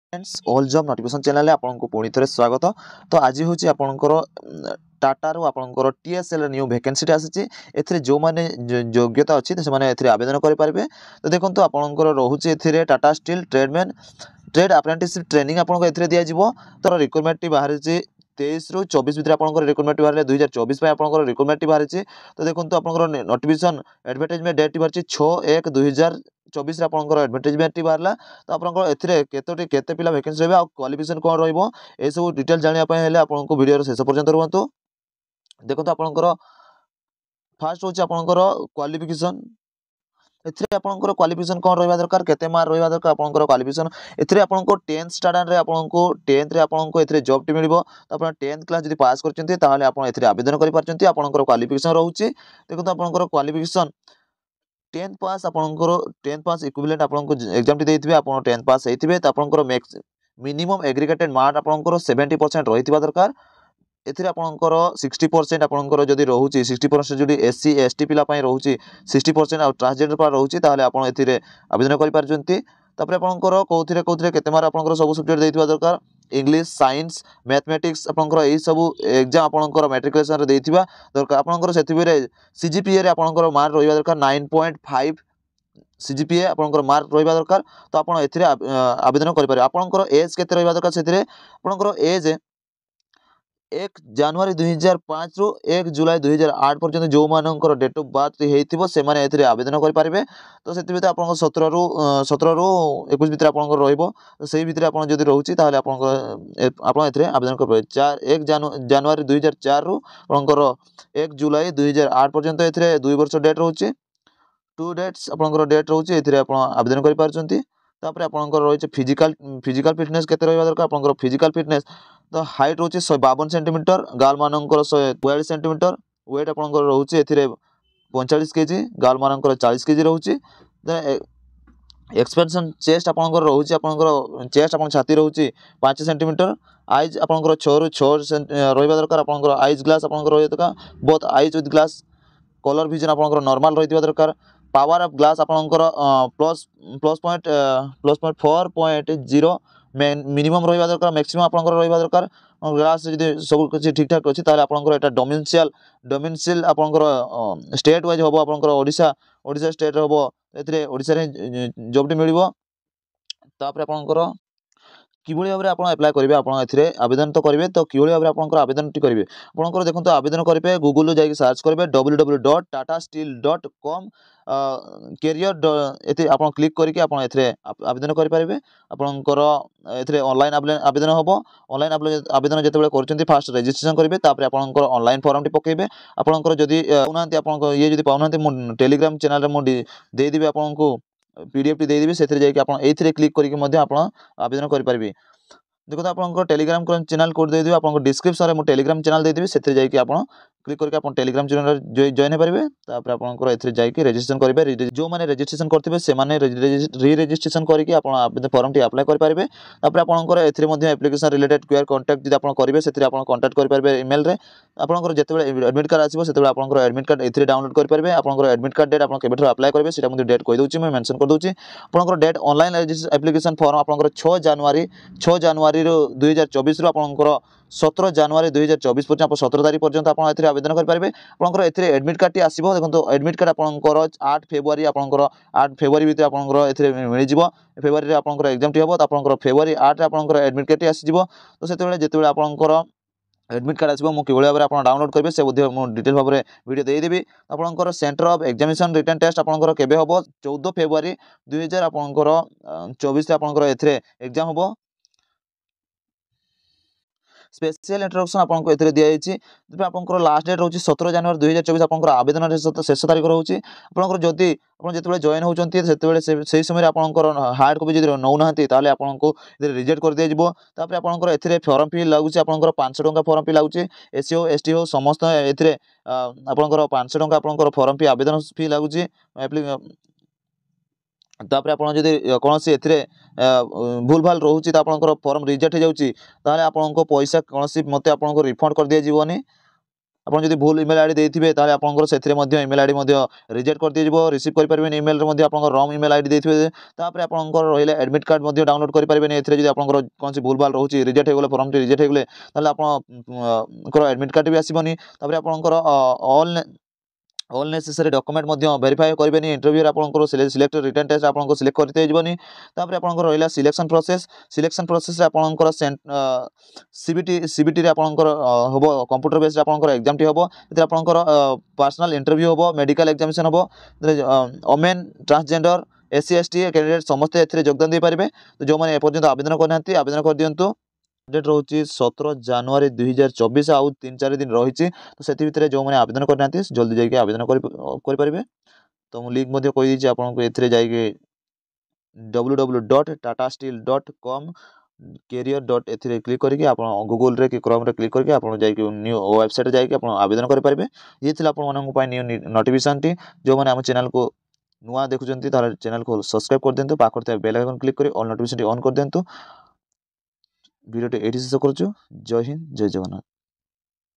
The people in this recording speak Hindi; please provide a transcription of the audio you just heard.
Friends all job notification channel आपको पुणी थे स्वागत। तो आज हूँ आपंकर टाटा रू आपंकर टीएसएल न्यू वैकेंसी आसी ए जो मैंने योग्यता अच्छी से आवेदन करेंगे। तो देखो आपंकर रोचे Tata steel tradesman trade apprenticeship training आपको दिज्व। तो रिक्रुटमेंट बाहर 23 ରୁ 24 भितर आपंकर रिक्रुटमेंट बाहर 2024 आपंकर रिक्रुटमेंट बाहरी। तो देखो आपंकर नोटिफिकेशन एडवर्टाइजमेंट डेट बाहरी 6/1/2024 आपंकर एडवर्टाइजमेंट बाहर। तो आपंकर केते पिला वैकेंसी रही क्वालिफिकेशन कौन रही सब डिटेल जानापी आपको वीडियो शेष पर्यंत रुहतु। देखो आपंकर फास्ट हूँ आपंकर क्वालिफिकेशन आपंकर क्वालिफिकेशन कौन रहा दरकार केते मार्क रहा दरकार आपंकर क्वालिफिकेशन एथिरे आपंको 10th स्टैंडर्ड रे आपंको 10th रे आपंको एथिरे जॉब टी मिलिबो। तो आपण 10th क्लास जदि पास करचंती ताहाले आपण एथिरे आवेदन करि पारचंती आपंकर क्वालिफिकेशन रहउची। देखो आपंकर क्वालिफिकेशन 10th पास आपंकर 10th पास इक्विवेलेंट आपंको एग्जाम टी देथिबे आपण 10th पास हेथिबे। तो आपंकर मिनिमम एग्रीगेटेड मार्क आपंकर 70% रहितबा दरकार। एथिरे आपंकर 60% आपंकर जदि रहउची 60% जदि एससी एसटी पिला पई रहउची 60% आ ट्रांसजेंडर पर रहउची ताहाले आपण एथिरे आवेदन करि पारचंती। तापर आपंकर कोउथिरे केते मार्क आपंकर सब सब्जेक्ट देथिबा दरकार इंग्लिश साइंस मैथमेटिक्स आपंकर एई सब एग्जाम आपंकर मैट्रिकुलेशन रे देथिबा दरकार। आपंकर सेथिबेरे सीजीपीए रे आपंकर मार्क रहिबा दरकार 9.5 सीजीपीए आपंकर मार्क रहिबा दरकार। तो आपण एथिरे आवेदन करि पारे। आपंकर एज केते रहिबा दरकार सेथिरे आपंकर एज 1 जनवरी 2005 रु 1 जुलाई 2008 पर्यंत जो मानकर डेट ऑफ बर्थ हेइथिबो से माने एथिरे आवेदन करि पारिबे। तो सेति भितर आपन 17 रु 21 भितर आपन रहइबो। तो सेहि भितर आपन जदि रहउची ताहाले आपन एथिरे आवेदन करि पारिबे। 1 जनवरी 2004 रु आपनकर 1 जुलाई 2008 पर्यंत एथिरे 2 वर्ष डेट रहउची 2 डेट्स आपनकर डेट रहउची एथिरे आपन आवेदन करि पारचंती। तापर आपनकर रहिছে फिजिकल फिटनेस केते रहइबा दरकार आपनकर फिजिकल फिटनेस। तो हाइट रोचे 152 सेंटीमीटर गाल मानकर 142 सेंटीमीटर वेट आपनकर रोचे एथिरे 45 केजी गाल मानकर 40 केजी रोचे। एक्सपेंशन चेस्ट आपनकर रोचे आपनकर चेस्ट आपन छाती रोचे 5 सेंटीमीटर आईज आपनकर 6 ରୁ 6 रहिबा दरकार। आपनकर आईज ग्लास आपनकर रहिबा दरकार both eyes with glass colour vision आपनकर नॉर्मल रहिबा दरकार। पावर ऑफ ग्लास आपनकर प्लस पॉइंट 4.0 मिनिमम रहिबा दरकार मैक्सिमम आपनकर रहिबा दरकार। ग्लास जदि सब कुछ ठीक ठाक अछि ताले आपनकर एटा डोमिसाइल आपनकर स्टेट वाइज होबो आपनकर ओडिशा स्टेट रे होबो एथिरे ओडिशा रे जॉब टी मिलिबो। तापर आपनकर किभଳି भाबरे आपण अप्लाई करिवे आपण एथिरे आवेदन तो करिवे। तो किभଳି भाबरे आपनकर आवेदन टी करिवे आपनकर देखंतो आवेदन करिवे गूगल जाई सर्च करिवे www.tatasteel.com कैरियर एथि आपण क्लिक करके आपण एथिरे आवेदन करि पारिबे। आपनकर एथिरे ऑनलाइन आवेदन होबो। ऑनलाइन आवेदन जेतेबेले करचंती फास्ट रजिस्ट्रेशन करिवे तापर आपनकर ऑनलाइन फॉर्म टी पकेइबे। आपनकर जदि पाउनांती आपनकर ये जदि पाउनांती मो टेलीग्राम चैनल रे मो देई दिबे आपनको पीडीएफ टी देई दिबे सेथिरे जाई कि आपण एथिरे क्लिक करके मध्ये आपण आवेदन करि पारिबे। देखो आपन टेलीग्राम चैनल कोड दे देबे आपन डिस्क्रिप्शन रे मो टेलीग्राम चैनल दे देबे सेथिरे जाई कि आपण क्लिक करके आपण टेलीग्राम चैनल जॉइन हो पारिबे। तापर आपनकर एथिरे जाई कि रजिस्ट्रेशन करिवे जो माने रजिस्ट्रेशन करथिबे से माने री रजिस्ट्रेशन करके आपण आवेदन फॉर्म टी अप्लाई करि पारिबे। तापर आपनकर एथिरे मध्ये एप्लीकेशन रिलेटेड क्यूआर कांटेक्ट जदि आपण करिवे सेथिरे आपण कांटेक्ट करि पारिबे ईमेल रे। आपनकर जेतेबेले एडमिट कार्ड आसीबो सेतेबेले आपनकर एडमिट कार्ड एथिरे डाउनलोड करि पारिबे। आपनकर एडमिट कार्ड डेट आपण केबेठो अप्लाई करिवे सेटा मध्ये डेट कहि दोछि मैं मेंशन कर दोछि। आपनकर डेट ऑनलाइन एप्लीकेशन फॉर्म आपनकर 6 जनवरी रो 2024 रु आपनकर 17 जनवरी 2024 पर्यंत 17 तारिख पर्यंत आपण एथिरे आवेदन करि पारिबे। आपनकर एथिरे एडमिट कार्ड टी आसीबो देखंतो एडमिट कार्ड आपनकर 8 फेब्रुआरी भितर आपनकर एथिरे मिलि जिवो। फेब्रुआरी रे आपनकर एग्जाम टी होबो। आपनकर फेब्रुआरी 8 रे आपनकर एडमिट कार्ड टी आसी जिवो। तो सेतेबेले जेतेबेले आपनकर एडमिट कार्ड आसीबो मो किभଳି भाबरे आपण डाउनलोड करिवे से मध्ये मो डिटेल भाबरे वीडियो देई देबी। आपनकर centre of examination written test आपनकर केबे होबो 14 फेब्रुआरी 2024 रे आपनकर एथिरे एग्जाम होबो। स्पेशल इंट्रोडक्शन आपको एथिरे दिया जायछि। तबे आपनकर लास्ट डेट रहउछि 17 जनवरी 2024 आपनकर आवेदन रे शेष तारिख रहउछि। आपनकर जदि आपण जेतेबेले जॉइन होउचंती सेतेबेले सेही समय रे आपनकर हार्ड कॉपी जदि नौ नाहंती ताले आपनको एथिरे रिजेक्ट कर दिया जिवो। तापर आपनकर एथिरे फॉर्म फी लागुछि आपनकर 500 टंका फॉर्म फी लागुछि। एससी हो एसटी हो समस्त एथिरे आपनकर 500 टंका आपनकर फॉर्म फी आवेदन फी लागुछि। तापर आपण जदि कोनोसी एथिरे भूल भाल रहउछि त आपनकर फॉर्म रिजेक्ट हो जाउछि ताले आपनको पैसा कोनोसी मते आपनको रिफंड कर दिया जीवनी। ଆପଣ ଯଦି ଭୁଲ ଇମେଲ୍ ଆଇଡି ଦେଇଥିବେ ତାହେଲେ ଆପଣଙ୍କର ସେଥିରେ ମଧ୍ୟ ଇମେଲ୍ ଆଇଡି ମଧ୍ୟ ରିଜେକ୍ଟ କରିଦିଆଯିବ, ରିସିଭ୍ କରିପାରିବେନି ଇମେଲ୍ରେ ମଧ୍ୟ ଆପଣଙ୍କର ରଙ୍ଗ ଇମେଲ୍ ଆଇଡି ଦେଇଥିବେ। ତାପରେ ଆପଣଙ୍କର ରହିଲା ଆଡମିଟ୍ କାର୍ଡ଼ ମଧ୍ୟ ଡାଉନଲୋଡ୍ କରିପାରିବେନି। ଏଥିରେ ଯଦି ଆପଣଙ୍କର କୌଣସି ଭୁଲଭାଲ ରହୁଛି, ରିଜେକ୍ଟ ହେଇଗଲେ, ଫର୍ମଟି ରିଜେକ୍ଟ ହେଇଗଲେ, ତାହେଲେ ଆପଣଙ୍କର ଆଡମିଟ୍ କାର୍ଡ଼ ବି ଆସିବନି। ତାପରେ ଆପଣଙ୍କର ଅଲ୍ ନେସେସାରୀ ଡକ୍ୟୁମେଣ୍ଟ ମଧ୍ୟ ଭେରିଫାଏ କରିବେନି। ଇଣ୍ଟରଭ୍ୟୁରେ ଆପଣଙ୍କର ସିଲେକ୍ଟ ରିଟନ୍ ଟେଷ୍ଟ ଆପଣଙ୍କୁ ସିଲେକ୍ଟ କରିଦିଆଯିବନି। ତାପରେ ଆପଣଙ୍କର ରହିଲା ସିଲେକ୍ସନ୍ ପ୍ରୋସେସ୍। ସିଲେକ୍ସନ୍ ପ୍ରୋସେସ୍ରେ ଆପଣଙ୍କର ସିବିଟିରେ ଆପଣଙ୍କର ହେବ କମ୍ପ୍ୟୁଟର ବେସ୍ଡ ଆପଣଙ୍କର ଏକ୍ଜାମଟି ହେବ। ଏଥିରେ ଆପଣଙ୍କର ପର୍ସନାଲ ଇଣ୍ଟରଭ୍ୟୁ ହେବ, ମେଡ଼ିକାଲ ଏକ୍ଜାମିନେସନ୍ ହେବ। Women, transgender, SC ST candidate ସମସ୍ତେ ଏଥିରେ ଯୋଗଦାନ ଦେଇପାରିବେ। ତ ଯେଉଁମାନେ ଏପର୍ଯ୍ୟନ୍ତ ଆବେଦନ କରିନାହାନ୍ତି ଆବେଦନ କରିଦିଅନ୍ତୁ। ଡେଟ୍ ରହୁଛି 17 ଜାନୁଆରୀ 2024 ଆଉ 3-4 ଦିନ ରହିଛି। ତ ସେଥି ଭିତରେ ଯେଉଁମାନେ ଆବେଦନ କରିନାହାନ୍ତି ଜଲ୍ଦି ଯାଇକି ଆବେଦନ କରିପାରିବେ। ତ ମୁଁ ଲିଙ୍କ୍ ମଧ୍ୟ କହିଦେଇଛି ଆପଣଙ୍କୁ। ଏଥିରେ ଯାଇକି www.tatasteel.com career. ଏଥିରେ କ୍ଲିକ୍ କରିକି ଆପଣ ଗୁଗୁଲରେ କି କ୍ରୋମରେ କ୍ଲିକ୍ କରିକି ଆପଣ ଯାଇକି ନ୍ୟୁ ୱେବସାଇଟ୍ରେ ଯାଇକି ଆପଣ ଆବେଦନ କରିପାରିବେ। ଇଏ ଥିଲା ଆପଣମାନଙ୍କ ପାଇଁ ନ୍ୟୁ ନୋଟିଫିକେସନ୍ଟି। ଯେଉଁମାନେ ଆମ ଚ୍ୟାନେଲକୁ ନୂଆ ଦେଖୁଛନ୍ତି ତାହେଲେ ଚ୍ୟାନେଲକୁ ସବସ୍କ୍ରାଇବ୍ କରିଦିଅନ୍ତୁ। ପାଖରେ ଥିବା ବେଲ୍ ଆଇକନ୍ କ୍ଲିକ୍ କରି ଅଲ୍ ନୋଟିଫିକେସନ୍ଟି ଅନ୍ କରିଦିଅନ୍ତୁ। ଭିଡ଼ିଓଟି ଏଇଠି ଶେଷ କରୁଛୁ। ଜୟ ହିନ୍ଦ, ଜୟ ଜଗନ୍ନାଥ।